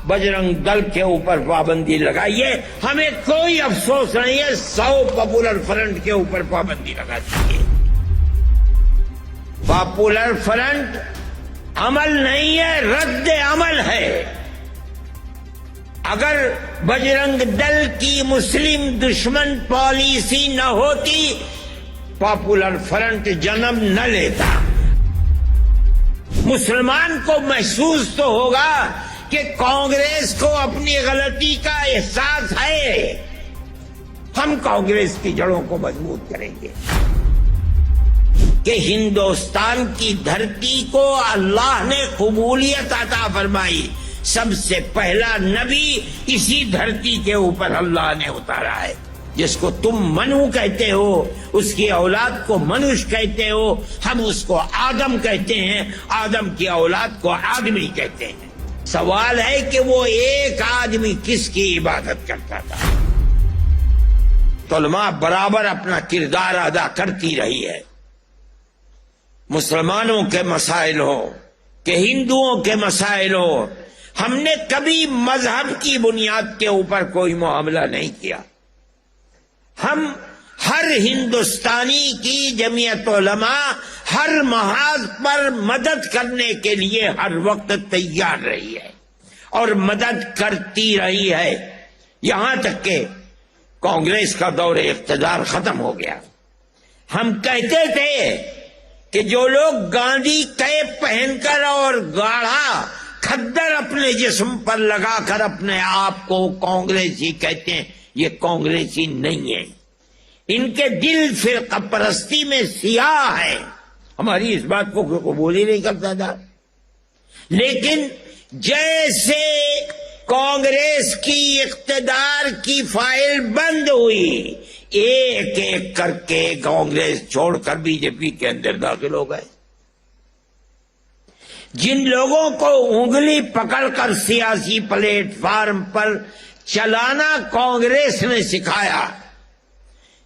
بجرنگ دل کے اوپر پابندی لگائیے، ہمیں کوئی افسوس نہیں ہے، 100 پاپولر فرنٹ کے اوپر پابندی لگا دیجیے۔ پاپولر فرنٹ عمل نہیں ہے، رد عمل ہے۔ اگر بجرنگ دل کی مسلم دشمن پالیسی نہ ہوتی، پاپولر فرنٹ جنم نہ لیتا۔ مسلمان کو محسوس تو ہوگا کہ کانگریس کو اپنی غلطی کا احساس ہے، ہم کانگریس کی جڑوں کو مضبوط کریں گے کہ ہندوستان کی دھرتی کو اللہ نے قبولیت عطا فرمائی، سب سے پہلا نبی اسی دھرتی کے اوپر اللہ نے اتارا ہے، جس کو تم منو کہتے ہو، اس کی اولاد کو منوش کہتے ہو، ہم اس کو آدم کہتے ہیں، آدم کی اولاد کو آدمی کہتے ہیں۔ سوال ہے کہ وہ ایک آدمی کس کی عبادت کرتا تھا؟ علماء برابر اپنا کردار ادا کرتی رہی ہے، مسلمانوں کے مسائل ہو کہ ہندوؤں کے مسائل ہو، ہم نے کبھی مذہب کی بنیاد کے اوپر کوئی معاملہ نہیں کیا۔ ہم ہر ہندوستانی کی جمعیت علماء ہر محاذ پر مدد کرنے کے لیے ہر وقت تیار رہی ہے اور مدد کرتی رہی ہے، یہاں تک کہ کانگریس کا دور اقتدار ختم ہو گیا۔ ہم کہتے تھے کہ جو لوگ گاندھی کیپ پہن کر اور گاڑھا کھدر اپنے جسم پر لگا کر اپنے آپ کو کانگریسی کہتے ہیں، یہ کانگریسی نہیں ہے، ان کے دل فرقہ پرستی میں سیاہ ہے۔ ہماری اس بات کو قبول ہی نہیں کرتا تھا، لیکن جیسے کانگریس کی اقتدار کی فائل بند ہوئی، ایک ایک کر کے کانگریس چھوڑ کر بی جے پی کے اندر داخل ہو گئے۔ جن لوگوں کو انگلی پکڑ کر سیاسی پلیٹ فارم پر چلانا کانگریس نے سکھایا،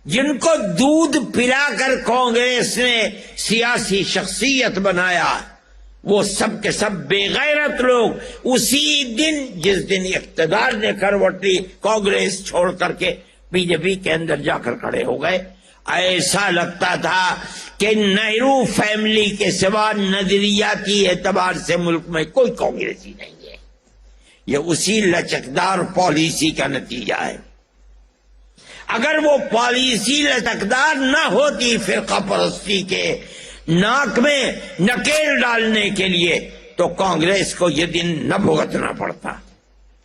جن کو دودھ پلا کر کانگریس نے سیاسی شخصیت بنایا، وہ سب کے سب بے غیرت لوگ اسی دن جس دن اقتدار نے کروٹ لی، کانگریس چھوڑ کر کے بی جے پی کے اندر جا کر کھڑے ہو گئے۔ ایسا لگتا تھا کہ نہرو فیملی کے سوا نظریاتی اعتبار سے ملک میں کوئی کانگریسی نہیں ہے۔ یہ اسی لچکدار پالیسی کا نتیجہ ہے۔ اگر وہ پالیسی لچکدار نہ ہوتی فرقہ پرستی کے ناک میں نکیل ڈالنے کے لیے، تو کانگریس کو یہ دن نہ بھگتنا پڑتا،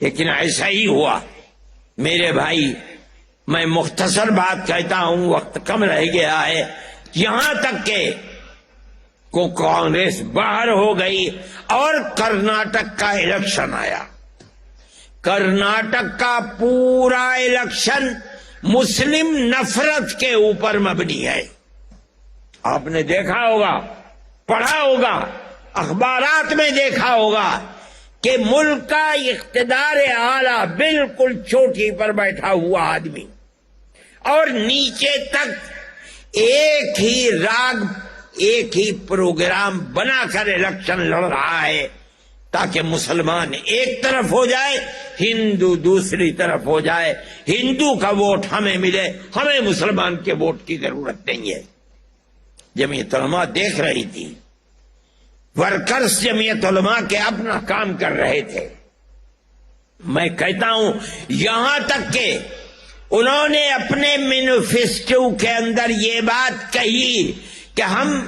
لیکن ایسا ہی ہوا۔ میرے بھائی، میں مختصر بات کہتا ہوں، وقت کم رہ گیا ہے، یہاں تک کہ کانگریس باہر ہو گئی اور کرناٹک کا الیکشن آیا۔ کرناٹک کا پورا الیکشن مسلم نفرت کے اوپر مبنی ہے۔ آپ نے دیکھا ہوگا، پڑھا ہوگا، اخبارات میں دیکھا ہوگا کہ ملک کا اقتدار اعلیٰ بالکل چوٹی پر بیٹھا ہوا آدمی اور نیچے تک ایک ہی راگ، ایک ہی پروگرام بنا کر الیکشن لڑ رہا ہے تاکہ مسلمان ایک طرف ہو جائے، ہندو دوسری طرف ہو جائے، ہندو کا ووٹ ہمیں ملے، ہمیں مسلمان کے ووٹ کی ضرورت نہیں ہے۔ جمعیت علماء دیکھ رہی تھی، ورکرز جمعیت علماء کے اپنا کام کر رہے تھے۔ میں کہتا ہوں، یہاں تک کہ انہوں نے اپنے مینیفیسٹو کے اندر یہ بات کہی کہ ہم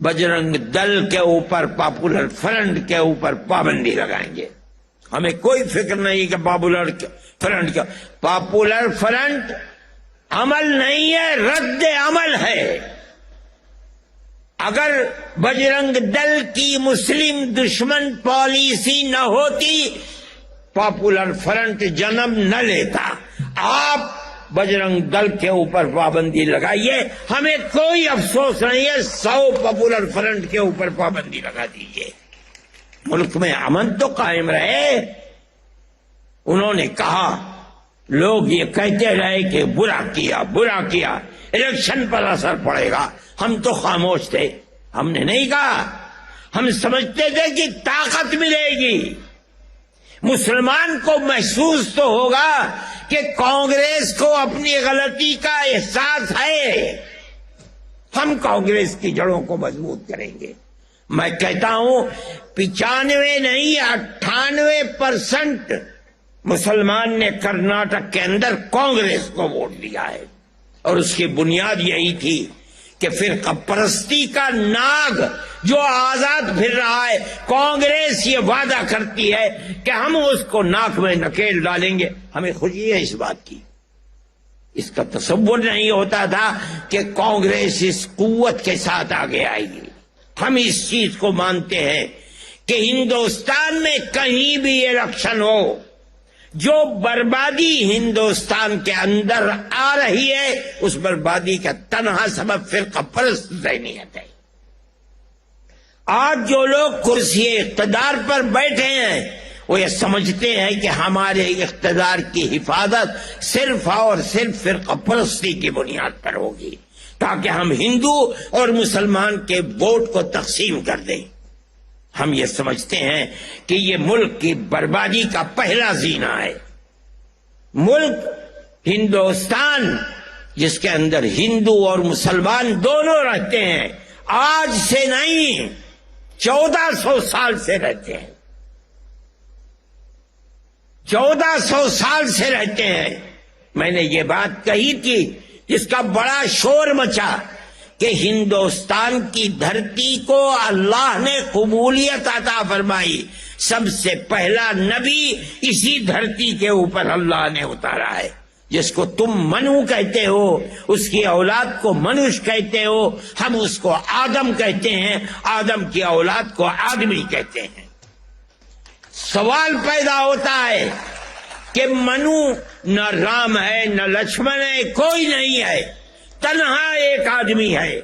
بجرنگ دل کے اوپر، پاپولر فرنٹ کے اوپر پابندی لگائیں گے۔ ہمیں کوئی فکر نہیں کہ پاپولر فرنٹ کا، پاپولر فرنٹ عمل نہیں ہے، رد عمل ہے۔ اگر بجرنگ دل کی مسلم دشمن پالیسی نہ ہوتی، پاپولر فرنٹ جنم نہ لیتا۔ آپ بجرنگ دل کے اوپر پابندی لگائیے، ہمیں کوئی افسوس نہیں ہے، 100 پاپولر فرنٹ کے اوپر پابندی لگا دیجیے، ملک میں امن تو قائم رہے۔ انہوں نے کہا، لوگ یہ کہتے رہے کہ برا کیا، برا کیا، الیکشن پر اثر پڑے گا، ہم تو خاموش تھے، ہم نے نہیں کہا۔ ہم سمجھتے تھے کہ طاقت ملے گی، مسلمان کو محسوس تو ہوگا کہ کانگریس کو اپنی غلطی کا احساس ہے. ہم کانگریس کی جڑوں کو مضبوط کریں گے. میں کہتا ہوں 95 نہیں 98% مسلمان نے کرناٹک کے اندر کانگریس کو ووٹ دیا ہے، اور اس کی بنیاد یہی تھی کہ فرقہ پرستی کا ناگ جو آزاد پھر رہا ہے، کانگریس یہ وعدہ کرتی ہے کہ ہم اس کو ناک میں نکیل ڈالیں گے. ہمیں خوشی ہے اس بات کی. اس کا تصور نہیں ہوتا تھا کہ کانگریس اس قوت کے ساتھ آگے آئے گی. ہم اس چیز کو مانتے ہیں کہ ہندوستان میں کہیں بھی الیکشن ہو، جو بربادی ہندوستان کے اندر آ رہی ہے اس بربادی کا تنہا سبب فرقہ پرست ذہنیت ہے. آج جو لوگ کرسی اقتدار پر بیٹھے ہیں وہ یہ سمجھتے ہیں کہ ہمارے اقتدار کی حفاظت صرف اور صرف فرقہ پرستی کی بنیاد پر ہوگی، تاکہ ہم ہندو اور مسلمان کے ووٹ کو تقسیم کر دیں. ہم یہ سمجھتے ہیں کہ یہ ملک کی بربادی کا پہلا زینہ ہے. ملک ہندوستان جس کے اندر ہندو اور مسلمان دونوں رہتے ہیں، آج سے نہیں 1400 سال سے رہتے ہیں. 1400 سال سے رہتے ہیں. میں نے یہ بات کہی تھی جس کا بڑا شور مچا کہ ہندوستان کی دھرتی کو اللہ نے قبولیت عطا فرمائی. سب سے پہلا نبی اسی دھرتی کے اوپر اللہ نے اتارا ہے. جس کو تم منو کہتے ہو، اس کی اولاد کو منوش کہتے ہو، ہم اس کو آدم کہتے ہیں، آدم کی اولاد کو آدمی کہتے ہیں. سوال پیدا ہوتا ہے کہ منو نہ رام ہے نہ لکشمن ہے، کوئی نہیں ہے، تنہا ایک آدمی ہے.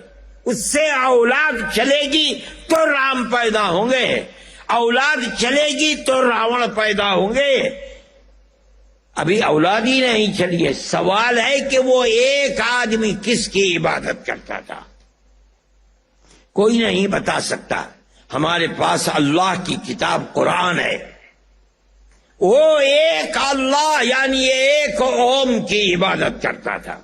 اس سے اولاد چلے گی تو رام پیدا ہوں گے، اولاد چلے گی تو راون پیدا ہوں گے. ابھی اولاد ہی نہیں چلی ہے. سوال ہے کہ وہ ایک آدمی کس کی عبادت کرتا تھا؟ کوئی نہیں بتا سکتا. ہمارے پاس اللہ کی کتاب قرآن ہے. وہ ایک اللہ یعنی ایک اوم کی عبادت کرتا تھا.